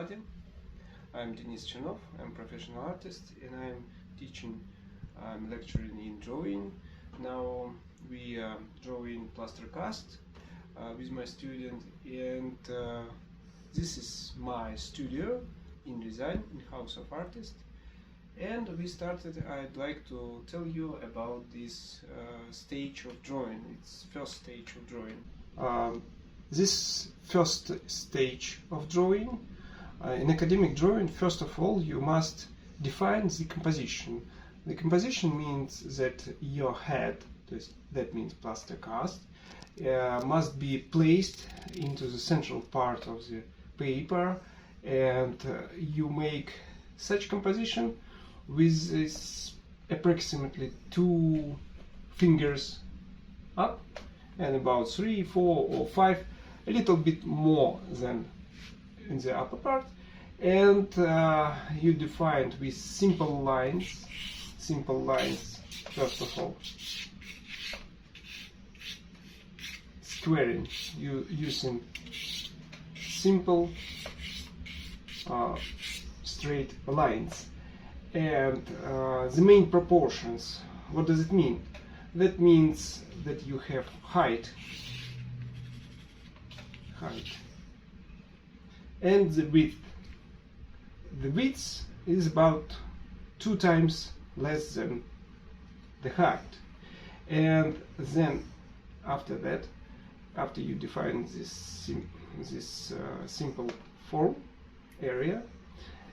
everybody. I'm Denis Chernov. I'm a professional artist and I'm teaching, I'm lecturing in drawing. Now we are drawing plaster cast with my student, and this is my studio in Ryazan, in House of Artists. And we started, I'd like to tell you about this stage of drawing. It's first stage of drawing. This first stage of drawing, in academic drawing, first of all, you must define the composition. The composition means that your head, that means plaster cast, must be placed into the central part of the paper, and you make such composition with this approximately 2 fingers up and about 3, 4 or 5, a little bit more than in the upper part, and you define with simple lines first of all, squaring, you using simple straight lines, and the main proportions. What does it mean? That means that you have height and the width. The width is about 2 times less than the height, and then after that, after you define this simple form area,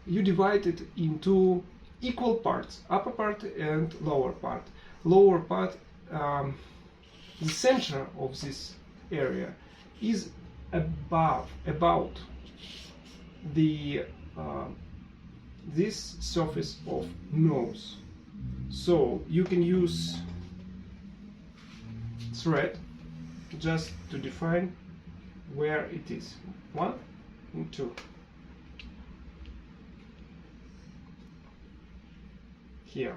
you divide it into equal parts, upper part and lower part. Lower part, the center of this area is about the this surface of nose. So you can use thread just to define where it is. 1 and 2. Here.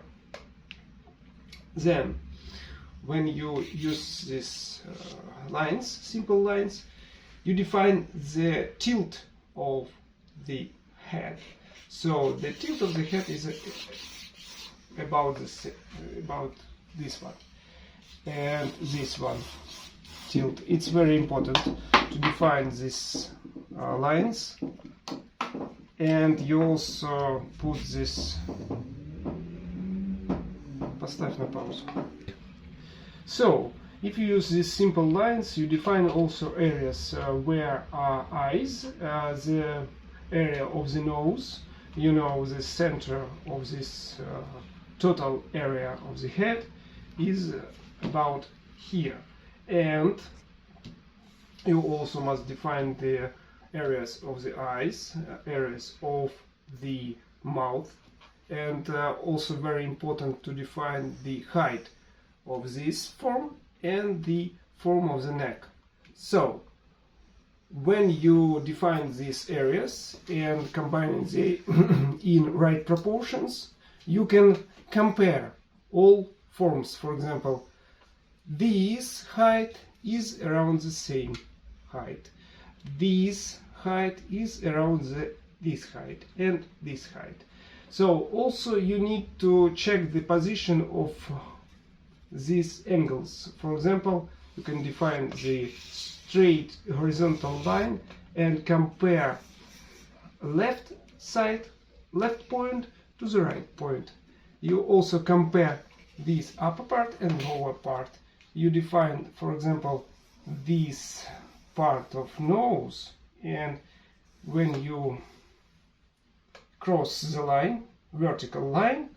Then, when you use these lines, simple lines, you define the tilt of the head. So the tilt of the head is about this one and this one tilt. It's very important to define these lines, and you also put this. Поставь на паузу. So, if you use these simple lines, you define also areas where are eyes, the area of the nose, you know, the center of this total area of the head is about here. And you also must define the areas of the eyes, areas of the mouth, and also very important to define the height of this form and the form of the neck. So when you define these areas and combining them in right proportions, you can compare all forms. For example, this height is around the same height, this height is around this height, and this height. So also you need to check the position of these angles. For example, you can define the straight horizontal line and compare left side, left point to the right point. You also compare this upper part and lower part. You define, for example, this part of nose, and when you cross the line, vertical line,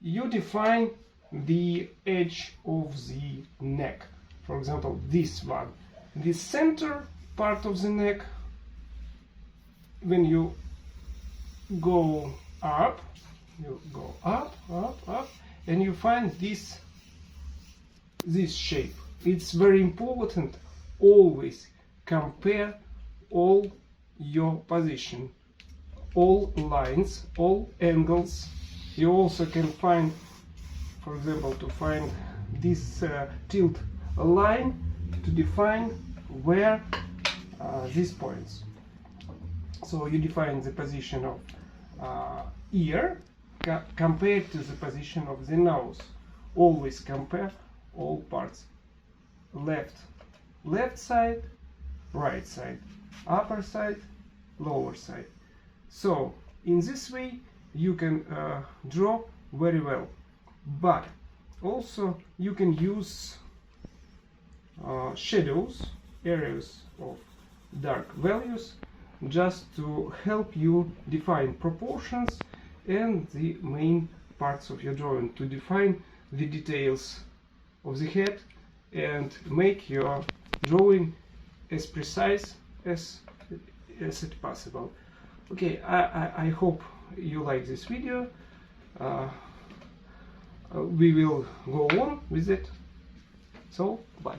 you define the edge of the neck. For example, this one, the center part of the neck. When you go up, and you find this shape. It's very important. Always compare all your position, all lines, all angles. You also can find, for example, to find this tilt line, to define where these points. So you define the position of ear compared to the position of the nose. Always compare all parts. Left side, right side, upper side, lower side. So in this way you can draw very well, but also you can use shadows, areas of dark values, just to help you define proportions and the main parts of your drawing, to define the details of the head and make your drawing as precise as it possible. Okay, I hope you like this video. We will go on with it. So, bye.